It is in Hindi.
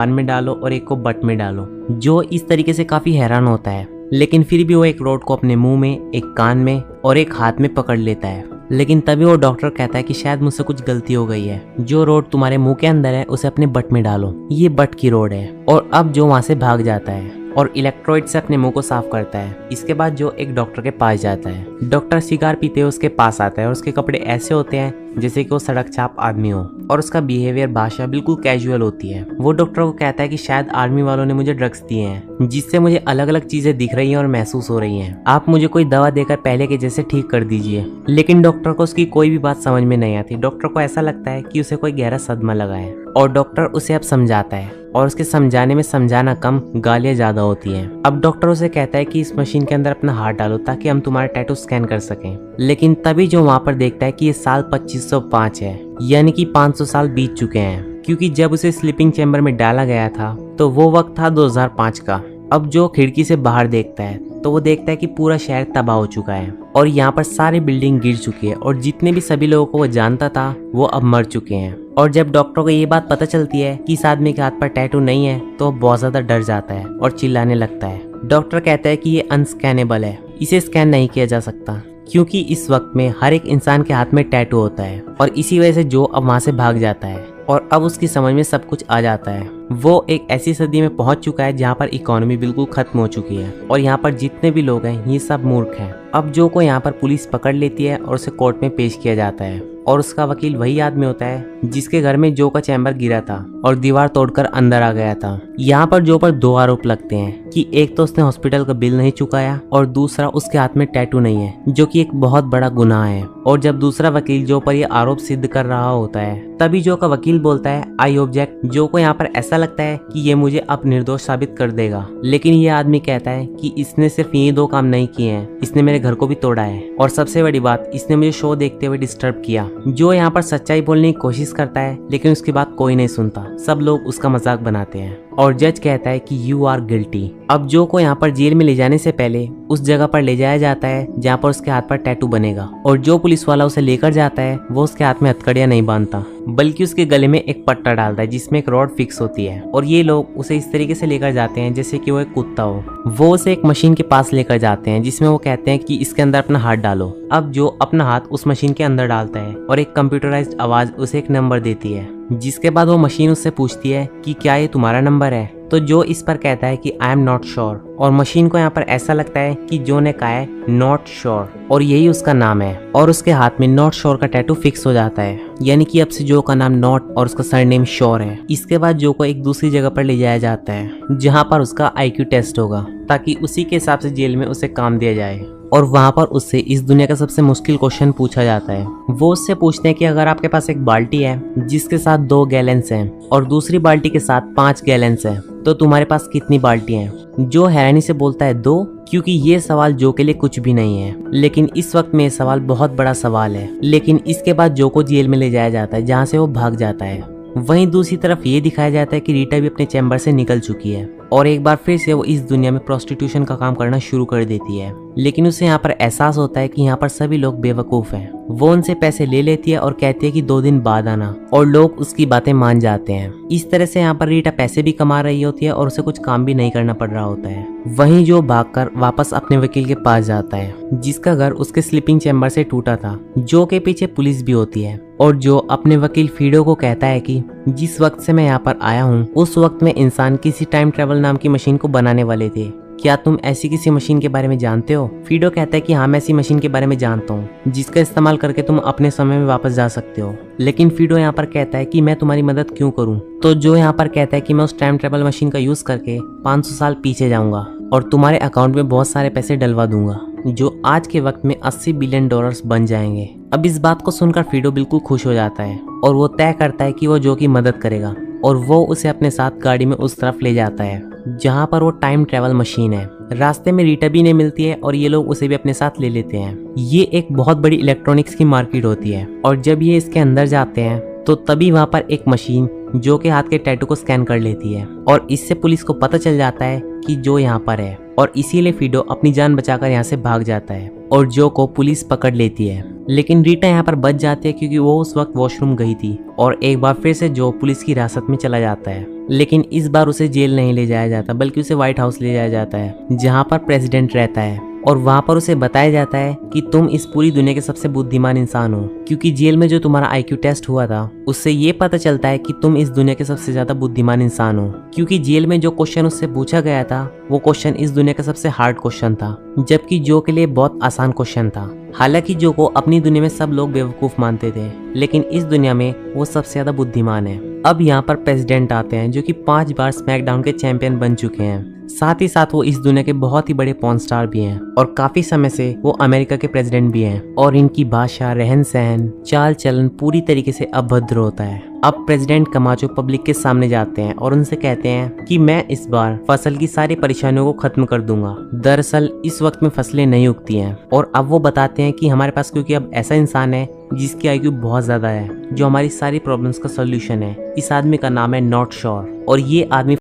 कान में डालो और एक को बट में डालो। जो इस तरीके से काफी हैरान होता है, लेकिन फिर भी वो एक रॉड को अपने मुंह में, एक कान में और एक हाथ में पकड़ लेता है। लेकिन तभी वो डॉक्टर कहता है कि शायद मुझसे कुछ गलती हो गई है, जो रॉड तुम्हारे मुंह के अंदर है उसे अपने बट में डालो, ये बट की रॉड है। और अब जो वहां से भाग जाता है और इलेक्ट्रोड से अपने मुंह को साफ करता है। इसके बाद जो एक डॉक्टर के पास जाता है। डॉक्टर सिगार पीते हुए उसके पास आता है और उसके कपड़े ऐसे होते हैं जैसे कि वो सड़क छाप आदमी हो, और उसका बिहेवियर, भाषा बिल्कुल कैजुअल होती है। वो डॉक्टर को कहता है कि शायद आर्मी वालों ने मुझे ड्रग्स दिए हैं, जिससे मुझे अलग अलग चीजें दिख रही हैं और महसूस हो रही हैं। आप मुझे कोई दवा देकर पहले के जैसे ठीक कर दीजिए। लेकिन डॉक्टर को उसकी कोई भी बात समझ में नहीं आती। डॉक्टर को ऐसा लगता है कि उसे कोई गहरा सदमा लगा है, और डॉक्टर उसे अब समझाता है, और उसके समझाने में समझाना कम, गालियां ज्यादा होती हैं। अब डॉक्टर उसे कहता है कि इस मशीन के अंदर अपना हाथ डालो ताकि हम तुम्हारा टैटू स्कैन कर सकें। लेकिन तभी जो वहां पर देखता है कि ये साल 2505 है, यानी कि 500 साल बीत चुके हैं, क्योंकि जब उसे स्लीपिंग चैम्बर में डाला गया था तो वो वक्त था 2005 का। अब जो खिड़की से बाहर देखता है तो वो देखता है कि पूरा शहर तबाह हो चुका है और यहाँ पर सारी बिल्डिंग गिर चुकी है, और जितने भी सभी लोगों को वो जानता था वो अब मर चुके हैं। और जब डॉक्टर को ये बात पता चलती है कि इस आदमी के हाथ पर टैटू नहीं है तो वो बहुत ज्यादा डर जाता है और चिल्लाने लगता है। डॉक्टर कहता है कि ये अनस्कैनेबल है, इसे स्कैन नहीं किया जा सकता, क्योंकि इस वक्त में हर एक इंसान के हाथ में टैटू होता है। और इसी वजह से जो अब वहां से भाग जाता है, और अब उसकी समझ में सब कुछ आ जाता है। वो एक ऐसी सदी में पहुंच चुका है जहाँ पर इकोनॉमी बिल्कुल खत्म हो चुकी है, और यहाँ पर जितने भी लोग हैं ये सब मूर्ख हैं। अब जो को यहाँ पर पुलिस पकड़ लेती है और उसे कोर्ट में पेश किया जाता है, और उसका वकील वही आदमी होता है जिसके घर में जो का चैम्बर गिरा था और दीवार तोड़कर अंदर आ गया था। यहाँ पर जो पर 2 आरोप लगते हैं कि एक तो उसने हॉस्पिटल का बिल नहीं चुकाया, और दूसरा उसके हाथ में टैटू नहीं है, जो कि एक बहुत बड़ा गुनाह है। और जब दूसरा वकील जो पर यह आरोप सिद्ध कर रहा होता है, तभी जो का वकील बोलता है आई ऑब्जेक्ट। जो को यहाँ पर ऐसा लगता है कि ये मुझे अब निर्दोष साबित कर देगा, लेकिन ये आदमी कहता है कि इसने सिर्फ ये 2 काम नहीं किए हैं, इसने मेरे घर को भी तोड़ा है, और सबसे बड़ी बात, इसने मुझे शो देखते हुए डिस्टर्ब किया। जो यहाँ पर सच्चाई बोलने की कोशिश करता है, लेकिन उसकी बात कोई नहीं सुनता, सब लोग उसका मजाक बनाते हैं, और जज कहता है कि यू आर गिल्टी। अब जो को यहाँ पर जेल में ले जाने से पहले उस जगह पर ले जाया जाता है जहाँ पर उसके हाथ पर टैटू बनेगा, और जो पुलिस वाला उसे लेकर जाता है वो उसके हाथ में हथकड़ियां नहीं बांधता, बल्कि उसके गले में एक पट्टा डालता है जिसमें एक रॉड फिक्स होती है। और ये लोग उसे इस तरीके से लेकर जाते हैं जैसे कि वो एक कुत्ता हो। वो उसे एक मशीन के पास लेकर जाते हैं जिसमें वो कहते हैं कि इसके अंदर अपना हाथ डालो। अब जो अपना हाथ उस मशीन के अंदर डालता है, और एक कंप्यूटराइज्ड आवाज उसे एक नंबर देती है, जिसके बाद वो मशीन उससे पूछती है कि क्या ये तुम्हारा नंबर है। तो जो इस पर कहता है कि आई एम नॉट श्योर, और मशीन को यहाँ पर ऐसा लगता है कि जो ने कहा है नॉट श्योर, और यही उसका नाम है, और उसके हाथ में नॉट श्योर का टैटू फिक्स हो जाता है, यानी कि अब से जो का नाम नॉट और उसका सरनेम श्योर है। इसके बाद जो को एक दूसरी जगह पर ले जाया जाता है जहाँ पर उसका IQ टेस्ट होगा, ताकि उसी के हिसाब से जेल में उसे काम दिया जाए। और वहाँ पर उससे इस दुनिया का सबसे मुश्किल क्वेश्चन पूछा जाता है। वो उससे पूछते हैं कि अगर आपके पास एक बाल्टी है जिसके साथ 2 गैलन्स हैं और दूसरी बाल्टी के साथ 5 गैलन्स हैं, तो तुम्हारे पास कितनी बाल्टी हैं? जो हैरानी से बोलता है 2, क्योंकि ये सवाल जो के लिए कुछ भी नहीं है, लेकिन इस वक्त में ये सवाल बहुत बड़ा सवाल है। लेकिन इसके बाद जो को जेल में ले जाया जाता है जहाँ से वो भाग जाता है। वहीं दूसरी तरफ ये दिखाया जाता है कि रीटा भी अपने चैम्बर से निकल चुकी है, और एक बार फिर से वो इस दुनिया में प्रोस्टिट्यूशन का काम करना शुरू कर देती है। लेकिन उसे यहाँ पर एहसास होता है कि यहाँ पर सभी लोग बेवकूफ हैं। वो उनसे पैसे ले लेती है और कहती है कि 2 दिन बाद आना, और लोग उसकी बातें मान जाते हैं। इस तरह से यहाँ पर रीटा पैसे भी कमा रही होती है और उसे कुछ काम भी नहीं करना पड़ रहा होता है। वहीं जो भागकर वापस अपने वकील के पास जाता है जिसका घर उसके स्लीपिंग चैम्बर से टूटा था। जो के पीछे पुलिस भी होती है, और जो अपने वकील फीडो को कहता है कि जिस वक्त से मैं यहाँ पर आया हूँ उस वक्त में इंसान किसी टाइम ट्रेवल नाम की मशीन को बनाने वाले थे। क्या तुम ऐसी किसी मशीन के बारे में जानते हो? फीडो कहता है कि हाँ, मैं ऐसी मशीन के बारे में जानता हूँ जिसका इस्तेमाल करके तुम अपने समय में वापस जा सकते हो। लेकिन फीडो यहाँ पर कहता है कि मैं तुम्हारी मदद क्यों करूँ? तो जो यहाँ पर कहता है कि मैं उस टाइम ट्रेवल मशीन का यूज करके 500 साल पीछे जाऊंगा और तुम्हारे अकाउंट में बहुत सारे पैसे डलवा दूंगा, जो आज के वक्त में $80 बिलियन बन जाएंगे। अब इस बात को सुनकर फीडो बिल्कुल खुश हो जाता है, और वो तय करता है कि वो जो की मदद करेगा, और वो उसे अपने साथ गाड़ी में उस तरफ ले जाता है जहाँ पर वो टाइम ट्रेवल मशीन है। रास्ते में रीटा भी नहीं मिलती है, और ये लोग उसे भी अपने साथ ले लेते हैं। ये एक बहुत बड़ी इलेक्ट्रॉनिक्स की मार्केट होती है, और जब ये इसके अंदर जाते हैं तो तभी वहाँ पर एक मशीन जो के हाथ के टैटू को स्कैन कर लेती है, और इससे पुलिस को पता चल जाता है कि जो यहाँ पर है, और इसीलिए फीडो अपनी जान बचाकर यहाँ से भाग जाता है, और जो को पुलिस पकड़ लेती है। लेकिन रीटा यहाँ पर बच जाती है क्योंकि वो उस वक्त वॉशरूम गई थी, और एक बार फिर से जो पुलिस की हिरासत में चला जाता है। लेकिन इस बार उसे जेल नहीं ले जाया जाता बल्कि उसे व्हाइट हाउस ले जाया जाता है, जहाँ पर प्रेसिडेंट रहता है। और वहाँ पर उसे बताया जाता है कि तुम इस पूरी दुनिया के सबसे बुद्धिमान इंसान हो, क्योंकि जेल में जो तुम्हारा आईक्यू टेस्ट हुआ था उससे ये पता चलता है कि तुम इस दुनिया के सबसे ज्यादा बुद्धिमान इंसान हो। क्योंकि जेल में जो क्वेश्चन उससे पूछा गया था वो क्वेश्चन इस दुनिया का सबसे हार्ड क्वेश्चन था, जबकि जो के लिए बहुत आसान क्वेश्चन था। हालांकि जो को अपनी दुनिया में सब लोग बेवकूफ मानते थे, लेकिन इस दुनिया में वो सबसे ज्यादा बुद्धिमान है। अब यहाँ पर प्रेसिडेंट आते हैं जो कि 5 बार स्मैकडाउन के चैंपियन बन चुके हैं। साथ ही साथ वो इस दुनिया के बहुत ही बड़े पॉर्न स्टार भी हैं और काफी समय से वो अमेरिका के प्रेसिडेंट भी हैं। और इनकी भाषा, रहन सहन, चाल चलन पूरी तरीके से अभद्र होता है। अब प्रेसिडेंट कमाचो पब्लिक के सामने जाते हैं और उनसे कहते हैं कि मैं इस बार फसल की सारी परेशानियों को खत्म कर दूंगा। दरअसल इस वक्त में फसलें नहीं उगती हैं। और अब वो बताते हैं कि हमारे पास क्योंकि अब ऐसा इंसान है जिसकी आईक्यू बहुत ज्यादा है, जो हमारी सारी प्रॉब्लम्स का सोल्यूशन है। इस आदमी का नाम है नॉट श्योर और ये आदमी